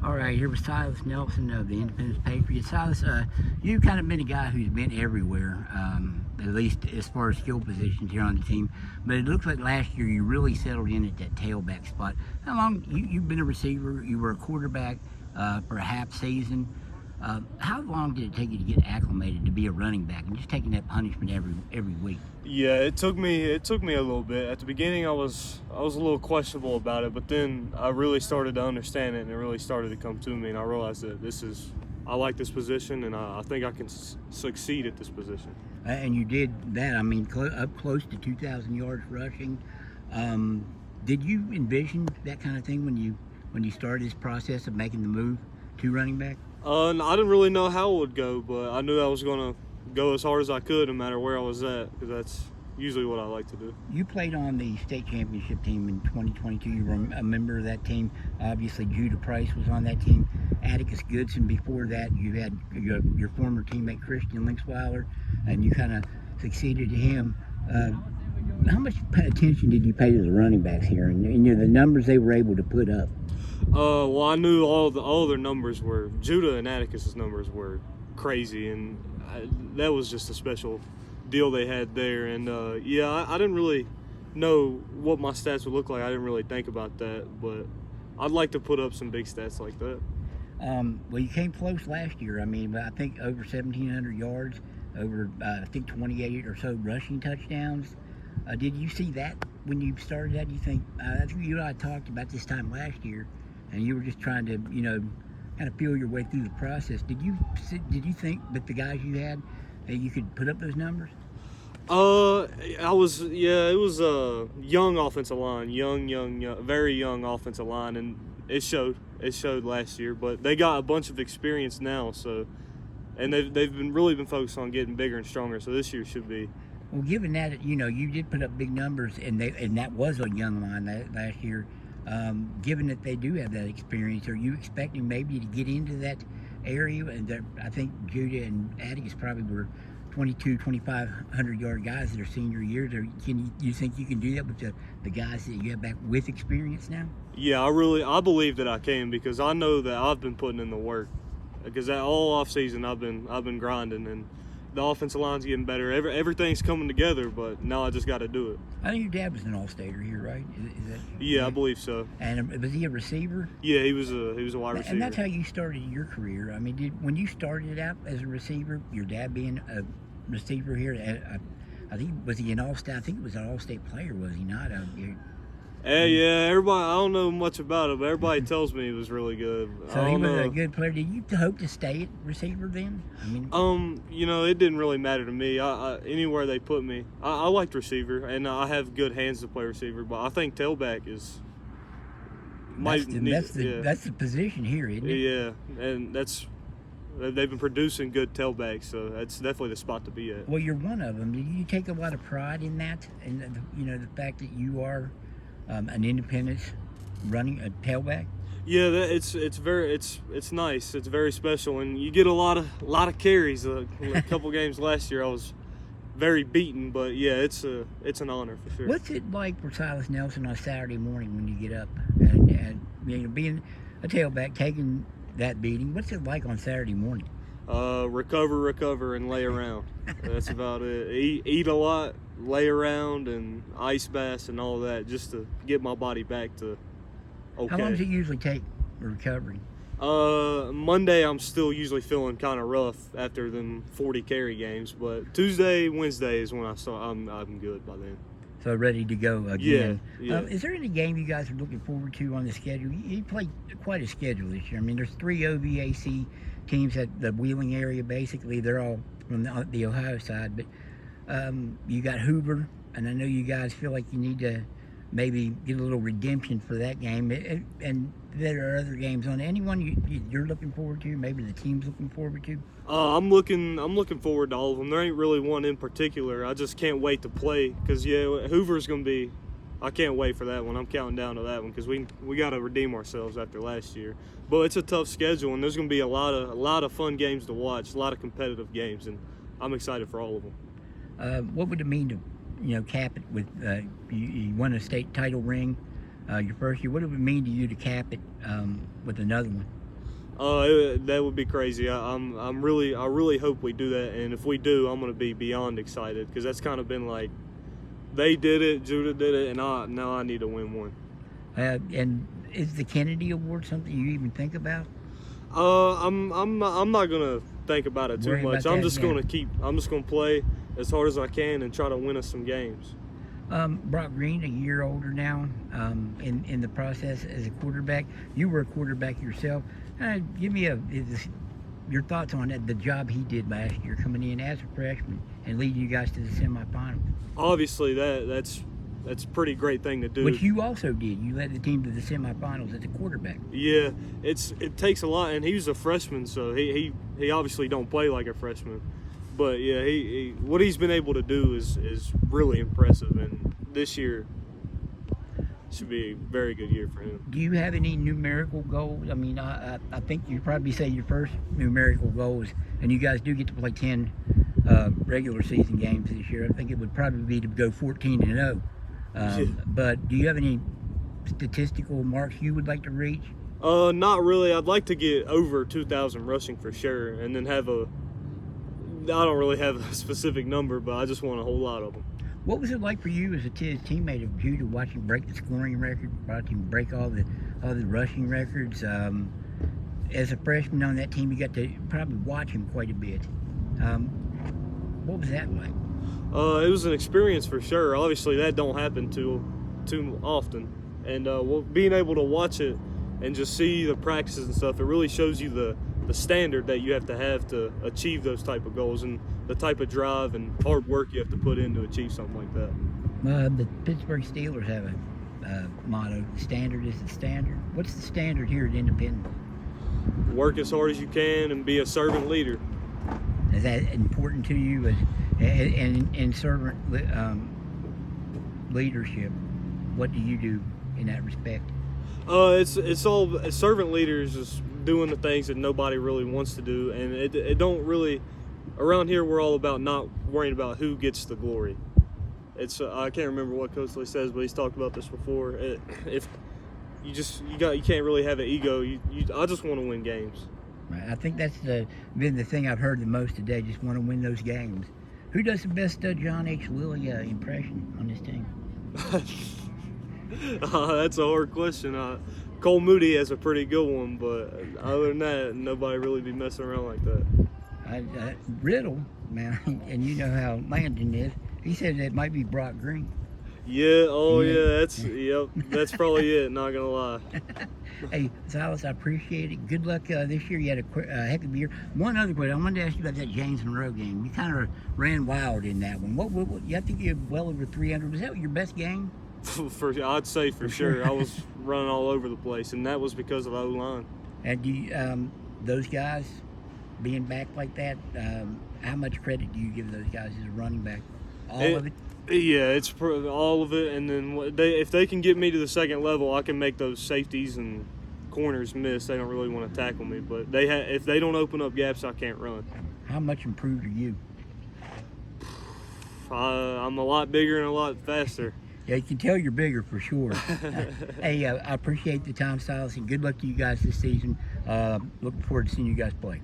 All right, here with Sylas Nelson of the Independence Patriots. Silas, you've kind of been a guy who's been everywhere, at least as far as skill positions here on the team. But it looks like last year you really settled in at that tailback spot. How long you've been a receiver? You were a quarterback for a half season. How long did it take you to get acclimated to be a running back and just taking that punishment every week? Yeah, it took me a little bit. At the beginning, I was a little questionable about it, but then I really started to understand it, and it really started to come to me, and I realized that I like this position, and I think I can succeed at this position. And you did that. I mean, up close to 2,000 yards rushing. Did you envision that kind of thing when you started this process of making the move to running back? I didn't really know how it would go, but I knew I was going to go as hard as I could no matter where I was at, because that's usually what I like to do. You played on the state championship team in 2022. You were a member of that team. Obviously, Judah Price was on that team. Atticus Goodson before that. You had your former teammate Christian Linksweiler, and you kind of succeeded to him. How much attention did you pay to the running backs here, and the numbers they were able to put up? Well, I knew all their numbers were, Judah and Atticus's numbers were crazy, and that was just a special deal they had there. And I didn't really know what my stats would look like. I didn't really think about that, but I'd like to put up some big stats like that. Well, you came close last year. I mean, I think over 1,700 yards, over I think 28 or so rushing touchdowns. Did you see that when you started that? Do you think I think you and I talked about this time last year, and you were just trying to kind of feel your way through the process. Did you think with the guys you had that you could put up those numbers? It was a young offensive line, very young offensive line, and it showed last year. But they got a bunch of experience now, and they've really been focused on getting bigger and stronger. So this year should be. Well, given that you did put up big numbers, and that was a young line last year. Given that they do have that experience, are you expecting maybe to get into that area? And I think Judah and Atticus probably were 2,500 yard guys that are senior years. Or you think you can do that with the guys that you have back with experience now? Yeah, I believe that I can, because I know that I've been putting in the work. Because that all off season I've been grinding, and the offensive line's getting better. Everything's coming together, but now I just got to do it. I think your dad was an all-stater here, right? Is that? Yeah, I believe so. And was he a receiver? Yeah, he was a wide receiver. And that's how you started your career. I mean, when you started out as a receiver, your dad being a receiver here, I think was he an all-state? I think it was an all-state player, was he not? Yeah, everybody. I don't know much about it, but everybody tells me he was really good. So he was a good player. Did you hope to stay at receiver then? I mean, it didn't really matter to me. Anywhere they put me, I liked receiver, and I have good hands to play receiver. But I think tailback is. That's the position here, isn't it? Yeah, and they've been producing good tailbacks, so that's definitely the spot to be at. Well, you're one of them. Do you take a lot of pride in that, and the fact that you are an independent running a tailback? Yeah, it's nice. It's very special, and you get a lot of carries. A couple games last year, I was very beaten, but yeah, it's an honor for sure. What's it like for Sylas Nelson on Saturday morning when you get up and being a tailback, taking that beating? What's it like on Saturday morning? Recover, and lay around. That's about it. Eat a lot, lay around, and ice baths and all that, just to get my body back to okay. How long does it usually take for recovery? Monday I'm still usually feeling kind of rough after them 40 carry games, but Tuesday, Wednesday is when I'm good by then. So ready to go again. Yeah. Is there any game you guys are looking forward to on the schedule? You played quite a schedule this year. I mean, there's 3 OVAC teams at the Wheeling area. Basically, they're all from the Ohio side. But you got Hoover, and I know you guys feel like you need to maybe get a little redemption for that game. And there are other games on. Anyone you're looking forward to? Maybe the team's looking forward to? I'm looking forward to all of them. There ain't really one in particular. I just can't wait to play, because Hoover's gonna be. I can't wait for that one. I'm counting down to that one, because we got to redeem ourselves after last year. But it's a tough schedule, and there's gonna be a lot of fun games to watch, a lot of competitive games, and I'm excited for all of them. What would it mean to cap it with you won a state title ring your first year? What would it mean to you to cap it with another one? That would be crazy. I really hope we do that, and if we do, I'm gonna be beyond excited because that's kind of been like they did it, Judah did it, and now I need to win one. And is the Kennedy Award something you even think about? I'm not gonna think about it too Worry much. about I'm that, just yeah. gonna play as hard as I can and try to win us some games. Brock Green, a year older now, in the process as a quarterback. You were a quarterback yourself. Give me your thoughts on that, the job he did last year, coming in as a freshman and leading you guys to the semifinals. Obviously, that's a pretty great thing to do. Which you also did. You led the team to the semifinals as a quarterback. Yeah, it takes a lot, and he was a freshman, so he obviously don't play like a freshman. But yeah, he what he's been able to do is really impressive, and this year should be a very good year for him. Do you have any numerical goals? I mean, I think you probably say your first numerical goals, and you guys do get to play 10 regular season games this year. I think it would probably be to go 14-0. But do you have any statistical marks you would like to reach? Not really. I'd like to get over 2,000 rushing for sure, and then have I don't really have a specific number, but I just want a whole lot of them. What was it like for you as a teammate of Judah, watching break the scoring record, watching break all the rushing records? As a freshman on that team, you got to probably watch him quite a bit. What was that like? It was an experience for sure. Obviously, that don't happen too often, and being able to watch it and just see the practices and stuff, it really shows you the standard that you have to achieve those type of goals and the type of drive and hard work you have to put in to achieve something like that. The Pittsburgh Steelers have a motto: "The standard is the standard." What's the standard here at Independence? Work as hard as you can and be a servant leader. Is that important to you as in servant leadership? What do you do in that respect? It's all servant leaders is doing the things that nobody really wants to do, and it don't really. Around here, we're all about not worrying about who gets the glory. It's I can't remember what Coach Lee says, but he's talked about this before. If you can't really have an ego. I just want to win games. Right. I think that's been the thing I've heard the most today. Just want to win those games. Who does the best John H. Lilly impression on this team? That's a hard question. Cole Moody has a pretty good one, but other than that, nobody really be messing around like that. Riddle, man, and you know how Landon is. He said it might be Brock Green. Yeah, that's probably it, not gonna lie. Hey, Silas, I appreciate it. Good luck this year. You had a heck of a year. One other question, I wanted to ask you about that James Monroe game. You kind of ran wild in that one. What you have to give well over 300. Was that your best game? I'd say for sure. I was running all over the place, and that was because of the O-line. And do you, those guys being back like that, how much credit do you give those guys as a running back? All of it? Yeah, it's all of it. And then if they can get me to the second level, I can make those safeties and corners miss. They don't really want to tackle me, but if they don't open up gaps, I can't run. How much improved are you? I'm a lot bigger and a lot faster. Yeah, you can tell you're bigger for sure. Hey, I appreciate the time, Silas, and good luck to you guys this season. Looking forward to seeing you guys play.